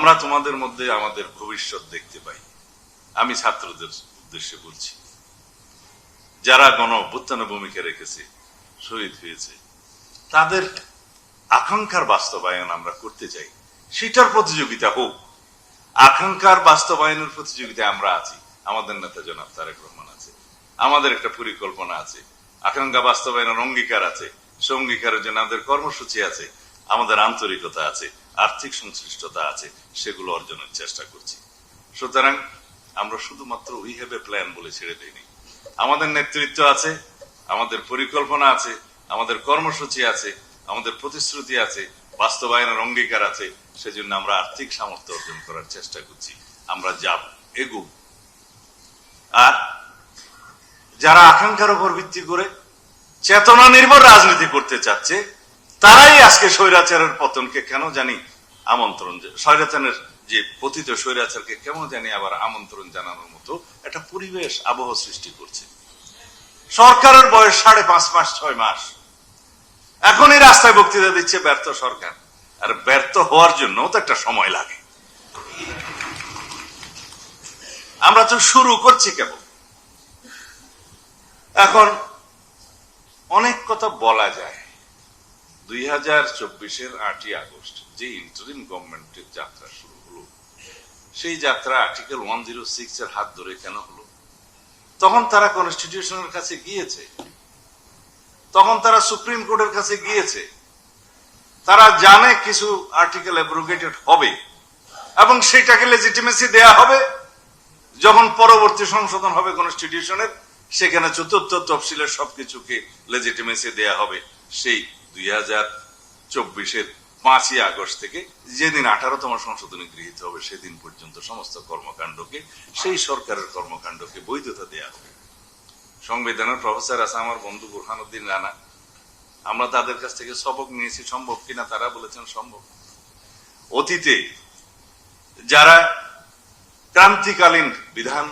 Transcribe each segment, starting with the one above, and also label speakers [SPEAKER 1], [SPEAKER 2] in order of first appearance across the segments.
[SPEAKER 1] আমরা তোমাদের মধ্যে আমাদের ভবিষ্যৎ দেখতে পাই। আমি ছাত্রদের উদ্দেশ্যে বলছি, যারা গণ অভ্যুত্থানে ভূমিকা রেখেছে, শহীদ হয়েছে, তাদের আকাঙ্ক্ষার বাস্তবায়ন আমরা করতে চাই। সেটার প্রতিযোগিতা হোক। আকাঙ্ক্ষার বাস্তবায়নের প্রতিযোগিতায় আমরা আছি। আমাদের নেতা জনাব তারেক রহমান আছে, আমাদের একটা পরিকল্পনা আছে, আকাঙ্ক্ষা বাস্তবায়নের অঙ্গীকার আছে, সে অঙ্গীকারের জন্য আমাদের কর্মসূচি আছে, আমাদের আন্তরিকতা আছে, আর্থিক সংশ্লিষ্টতা আছে, সেগুলো অর্জনের চেষ্টা করছি। সুতরাং আমরা শুধুমাত্র উই হ্যাভ এ প্ল্যান বলে ছেড়ে দিইনি। আমাদের নেতৃত্ব আছে, আমাদের পরিকল্পনা আছে, আমাদের কর্মসূচি আছে, আমাদের প্রতিশ্রুতি আছে, বাস্তবায়নের অঙ্গীকার আছে। সেজন্য আমরা আর্থিক সামর্থ্য অর্জন করার চেষ্টা করছি। আমরা যাব, এগোব। আর যারা আকাঙ্ক্ষার উপর ভিত্তি করে চেতনা নির্ভর রাজনীতি করতে চাচ্ছে, তারাই আজকে স্বৈরাচারের পতনকে কেন জানি আমন্ত্রণ, স্বৈরাচারের যে পতিত স্বৈরাচারকে কেমন জানি আবার আমন্ত্রণ জানানোর মতো একটা পরিবেশ আবহ সৃষ্টি করছে। সরকারের বয়স 5.5 মাস 6 মাস, এখনই রাস্তায় বক্তৃতা দিচ্ছে ব্যর্থ সরকার। আর ব্যর্থ হওয়ার জন্য তো একটা সময় লাগে। আমরা তো শুরু করছি কেবল। এখন অনেক কথা বলা যায়। 2024-এর 8ই আগস্ট যে ইন্টারিম গভর্নমেন্টের যাত্রা শুরু হলো, সেই যাত্রা আর্টিকেল 106 এর হাত ধরে কেন হলো? তখন তারা কনস্টিটিউশনের কাছে গিয়েছে, তখন তারা সুপ্রিম কোর্টের কাছে গিয়েছে। তারা জানে কিছু আর্টিকেল অ্যাব্রোগেটেড হবে এবং সেটাকে লেজিটিমেসি দেয়া হবে যখন পরবর্তী সংশোধন হবে কনস্টিটিউশনের, সেখানে চতুর্থ তফসিলের সবকিছুকে লেজিটিমেসি দেয়া হবে। সেই 2024-এর 5ই আগস্ট থেকে যেদিন 18তম সংশোধনী গৃহীত হবে সেদিন পর্যন্ত সমস্ত কর্মকাণ্ডকে, সেই সরকারের কর্মকাণ্ডকে বৈধতা দেয়া হবে। সংবিধানের প্রফেসর আছে আমার বন্ধু বুরহানুদ্দিন রানা, আমরা তাদের কাছ থেকে সবক নিয়েছি। সম্ভব কিনা তারা বলেছেন সম্ভব। অতীতে যারা ক্রান্তিকালীন বিধান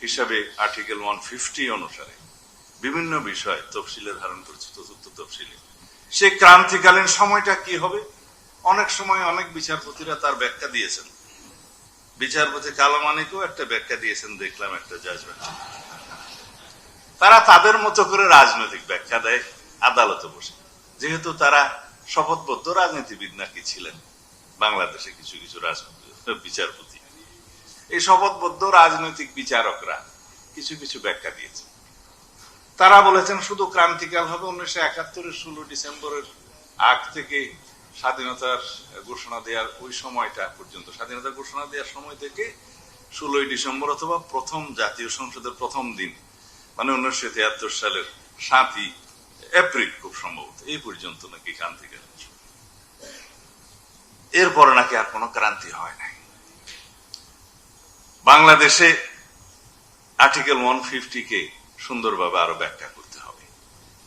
[SPEAKER 1] হিসাবে আর্টিকেল 150 অনুসারে বিভিন্ন বিষয় তফসিলে ধারণ করেছে, চতুর্থ তফসিলে, সে ক্রান্তিকালীন সময়টা কি হবে অনেক সময় অনেক বিচারপতিরা তার ব্যাখ্যা দিয়েছেন। বিচারপতি কালামানিকও একটা ব্যাখ্যা দিয়েছেন, দেখলাম একটা জাজমেন্ট। তারা তাদের মতো করে রাজনৈতিক ব্যাখ্যা দেয় আদালতে বসে, যেহেতু তারা শপথবদ্ধ রাজনীতিবিদ নাকি ছিলেন বাংলাদেশে কিছু কিছু বিচারপতি। এই শপথবদ্ধ রাজনৈতিক বিচারকরা কিছু কিছু ব্যাখ্যা দিয়েছে। তারা বলেছেন শুধু ক্রান্তিকাল হবে 1971-এর 16 ডিসেম্বরের আগ থেকে স্বাধীনতার ঘোষণা দেওয়ার ওই সময়টা পর্যন্ত, স্বাধীনতার ঘোষণা দেওয়ার সময় থেকে 16ই ডিসেম্বর অথবা প্রথম জাতীয় সংসদের প্রথম দিন, মানে 1973 সালের 7ই এপ্রিল খুব সম্ভবত, এই পর্যন্ত নাকি ক্রান্তিকাল। এরপরে নাকি আর কোনো ক্রান্তি হয় নাই। বাংলাদেশে আর্টিকেল 150-কে সুন্দরভাবে আরো ব্যাখ্যা করতে হবে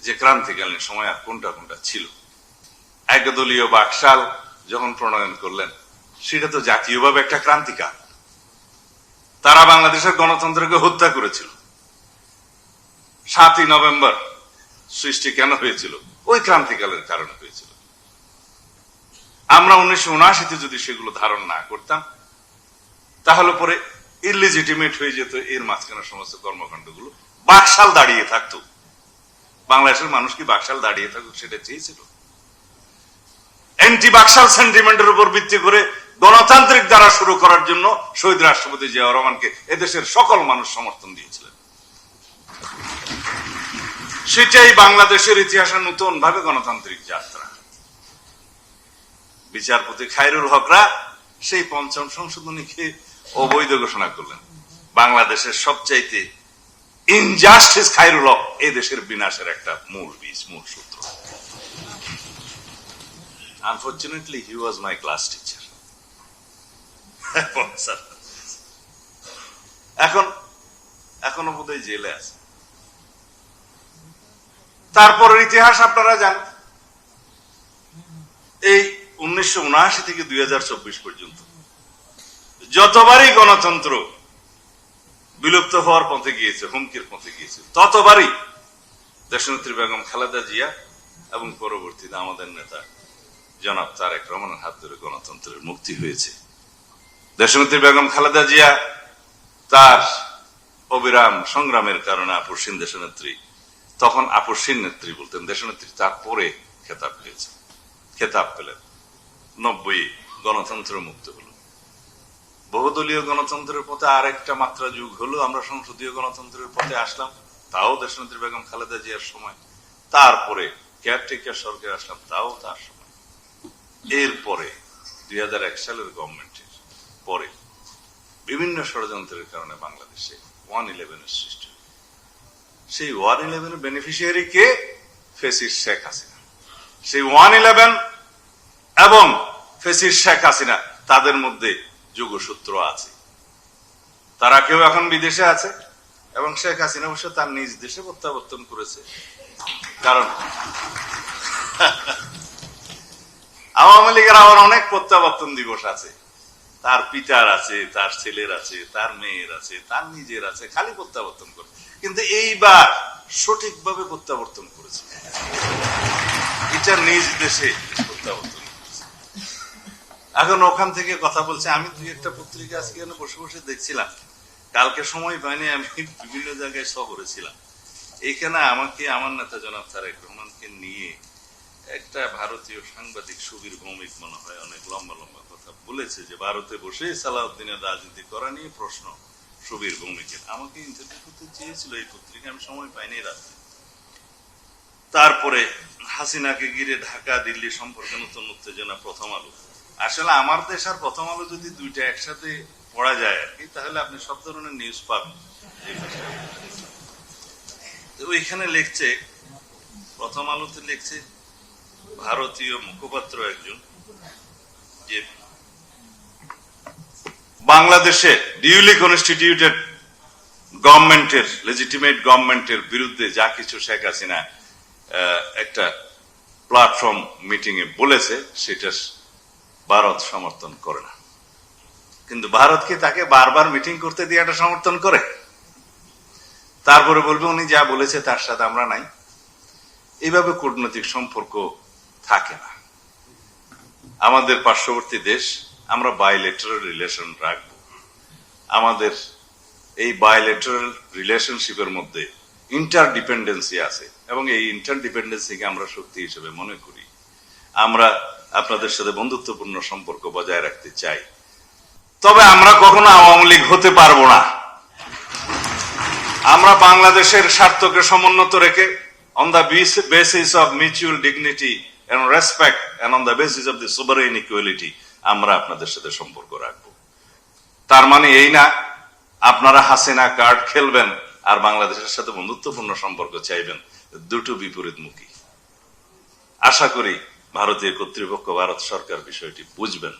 [SPEAKER 1] যে ক্রান্তিকালীন সময় আর কোনটা কোনটা ছিল। একদলীয় বাকশাল যখন প্রণয়ন করলেন, সেটা তো জাতীয়ভাবে একটা ক্রান্তিকাল। তারা বাংলাদেশের গণতন্ত্রকে হত্যা করেছিল। 7ই নভেম্বর সৃষ্টি কেন হয়েছিল? ওই ক্রান্তিকালের কারণে হয়েছিল। আমরা 1979-তে যদি সেগুলো ধারণ না করতাম, তাহলে পরে ইলিজিটিমেট হয়ে যেত এর মাঝখানে সমস্ত কর্মকাণ্ডগুলো। বাকশাল দাঁড়িয়ে থাকতো। বাংলাদেশের মানুষ কি বাকশাল দাঁড়িয়ে থাকুক সেটা চেয়েছিল? অ্যান্টি বাকশাল সেন্টিমেন্টের উপর ভিত্তি করে গণতান্ত্রিক দ্বারা শুরু করার জন্য শহীদ রাষ্ট্রপতি জিয়াউর রহমানকে এদেশের সকল মানুষ সমর্থন দিয়েছিলেন। সেটাই বাংলাদেশের ইতিহাসে নতুন ভাবে গণতান্ত্রিক যাত্রা। বিচারপতি খায়রুল হকরা সেই 5ম সংশোধনীকে অবৈধ ঘোষণা করলেন। বাংলাদেশের সবচাইতে ইনজাস্টিস খায়রুল হক এই দেশের বিনাশের একটা মূল বীজ, মূল সূত্র। Unfortunately he was my class teacher. এখনো বোধহয় জেলে আছে। তারপরের ইতিহাস আপনারা জানেন। এই 1979 থেকে 2024 পর্যন্ত যতবারই গণতন্ত্র বিলুপ্ত হওয়ার পথে গিয়েছে, হুমকির পথে গিয়েছে, ততবারই দেশনেত্রী বেগম খালেদা জিয়া এবং পরবর্তীতে আমাদের নেতা জনাব তারেক রহমানের হাত ধরে গণতন্ত্রের মুক্তি হয়েছে। দেশনেত্রী বেগম খালেদা জিয়া তার অবিরাম সংগ্রামের কারণে আপসীন দেশনেত্রী, তখন আপসীন নেত্রী বলতেন, দেশনেত্রী তারপরে খেতাব পেয়েছেন, খেতাব পেলেন। 90 গণতন্ত্র মুক্ত হলো, বহুদলীয় গণতন্ত্রের পথে আরেকটা মাত্রা যুগ হলো, আমরা সংসদীয় গণতন্ত্রের পথে আসলাম, তাও দেশনেত্রী বেগম খালেদা জিয়ার সময়। তারপরে কেয়ারটেকার সরকার আসলাম, তাও তার সময়। এরপরে 2001 সালের গভর্নমেন্টের পরে বিভিন্ন ষড়যন্ত্রের কারণে বাংলাদেশে 111 সৃষ্টি। সেই 111 বেনিফিশিয়ারি কে? ফেসিস্ট শেখ হাসিনা। সেই 111 এবং ফেসিস্ট শেখ হাসিনা, তাদের মধ্যে যোগসূত্র আছে। তারা কেউ এখন বিদেশে আছে এবং শেখ হাসিনা অবশ্য তার নিজ দেশে প্রত্যাবর্তন করেছে। কারণ আওয়ামী লীগের আবার অনেক প্রত্যাবর্তন দিবস আছে, তার পিতার আছে, তার ছেলের আছে, তার মেয়ের আছে, তার নিজের আছে, খালি প্রত্যাবর্তন করে। কিন্তু এইবার সঠিকভাবে প্রত্যাবর্তন করেছে, এটা নিজ দেশে প্রত্যাবর্তন করেছে। এখন ওখান থেকে কথা বলছে। আমি 2-1টা পত্রিকা আজকে বসে বসে দেখছিলাম, কালকে সময় পাইনি, আমি বিভিন্ন জায়গায় শহরে ছিলাম। এখানে আমাকে আমার নেতা জনাব তারেক রহমানকে নিয়ে একটা ভারতীয় সাংবাদিক সুবীর ভৌমিক মনে হয় অনেক লম্বা লম্বা কথা বলেছে, যে ভারতে বসে সালাউদ্দিনের রাজনীতি করা নিয়ে প্রশ্ন সুবীর ভৌমিকের। আমাকে ইন্টারভিউ করতে চেয়েছিল এই পত্রিকা, আমি সময় পাইনি রাতে। তারপরে হাসিনাকে ঘিরে ঢাকা দিল্লি সম্পর্কে নতুন উত্তেজনা, প্রথম আলো। আসলে আমার দেশ আর প্রথম আলো যদি দুইটা একসাথে পড়া যায় আর কি, তাহলে আপনি সব ধরনের নিউজ পাবেন। ওইখানে লিখছে, প্রথম আলোতে লিখছে ভারতীয় মুখপাত্র একজন, যে বাংলাদেশে ডিউলি কনস্টিটিউটেড গভর্নমেন্টের, লেজিটিমেট গভর্নমেন্টের বিরুদ্ধে যা কিছু শেখ হাসিনা একটা প্ল্যাটফর্ম মিটিং এ বলেছে, সেটা ভারত সমর্থন করে না। কিন্তু ভারত কি তাকে বারবার মিটিং করতে দিয়ে এটা সমর্থন করে? তারপরে বলবে উনি যা বলেছে তার সাথে আমরা নাই। এইভাবে কূটনৈতিক সম্পর্ক থাকে না। আমাদের পার্শ্ববর্তী দেশ, আমরা বাইলেটারাল রিলেশন রাখবো। আমাদের এই বাইলেটারাল রিলেশনশিপের মধ্যে ইন্টারডিপেন্ডেন্সি আছে এবং এই ইন্টারডিপেন্ডেন্সিকে আমরা শক্তি হিসেবে মনে করি। আমরা আপনাদের সাথে বন্ধুত্বপূর্ণ সম্পর্ক বজায় রাখতে চাই, তবে আমরা কখনো আওয়ামী লীগ হতে পারবো না। আমরা বাংলাদেশের স্বার্থকে সমুন্নত রেখে on the basis of mutual dignity and respect and on the basis of the sovereign equality আমরা আপনাদের সাথে সম্পর্ক রাখবো। তার মানে এই না আপনারা হাসিনা কার্ড খেলবেন আর বাংলাদেশের সাথে বন্ধুত্বপূর্ণ সম্পর্ক চাইবেন, দুটো বিপরীতমুখী। আশা করি ভারতীয় কর্তৃপক্ষ, ভারত সরকার বিষয়টি বুঝবেন।